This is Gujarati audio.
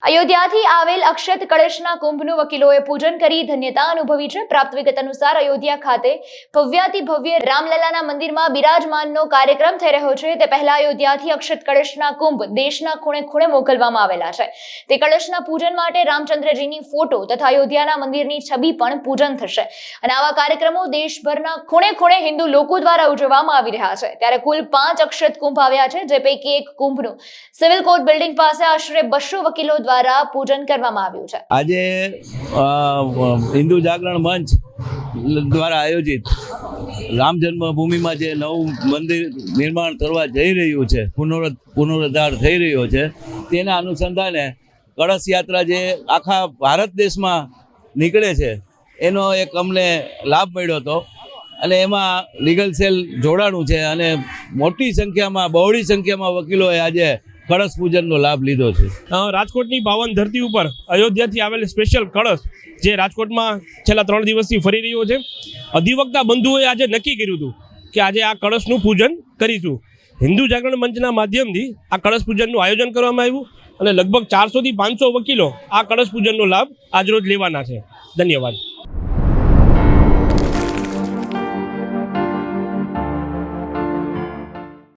અયોધ્યાથી આવેલ અક્ષત કળશના કુંભનું વકીલોએ પૂજન કરી ધન્યતા અનુભવી છે। પ્રાપ્ત વિગત અનુસાર અયોધ્યા ખાતે ભવ્યાતિ ભવ્ય રામલલાના મંદિરમાં બિરાજમાનનો કાર્યક્રમ થઈ રહ્યો છે। તે પહેલા અયોધ્યાથી અક્ષત કળશના કુંભ દેશના ખૂણે ખૂણે મોકલવામાં આવેલા છે। તે કળશના પૂજન માટે રામચંદ્રજીની ફોટો તથા અયોધ્યાના મંદિરની છબી પણ પૂજન થશે અને આવા કાર્યક્રમો દેશભરના ખૂણે ખૂણે હિન્દુ લોકો દ્વારા ઉજવવામાં આવી રહ્યા છે। ત્યારે કુલ 5 અક્ષત કુંભ આવ્યા છે, જે પૈકી એક કુંભનું સિવિલ કોર્ટ બિલ્ડિંગ પાસે આશરે 200 વકીલો દ્વારા પૂજન કરવામાં આવ્યું છે। આજે હિન્દુ જાગરણ મંચ દ્વારા આયોજિત રામ જન્મભૂમિમાં જે નવું મંદિર નિર્માણ કરવા જઈ રહ્યું છે, પુનરુદ્ધાર થઈ રહ્યો છે, તેના અનુસંધાને કળશ યાત્રા જે આખા ભારત દેશમાં નીકળે છે એનો એક અમને લાભ મળ્યો હતો અને એમાં લીગલ સેલ જોડાણું છે અને મોટી સંખ્યામાં બહોળી સંખ્યામાં વકીલોએ આજે કળશ પૂજનનો લાભ લીધો છે। રાજકોટની પાવન ધરતી ઉપર અયોધ્યાથી આવેલ સ્પેશિયલ કળશ જે રાજકોટમાં છેલ્લા 3 દિવસથી ફરી રહ્યો છે। અધિવક્તા બંધુઓએ આજે નક્કી કર્યું હતું કે આજે આ કળશનું પૂજન કરીશું। હિન્દુ જાગરણ મંચના માધ્યમથી આ કળશ પૂજનનું આયોજન કરવામાં આવ્યું અને લગભગ 400 થી 500 વકીલો આ કળશ પૂજનનો લાભ આજરોજ લેવાના છે। ધન્યવાદ।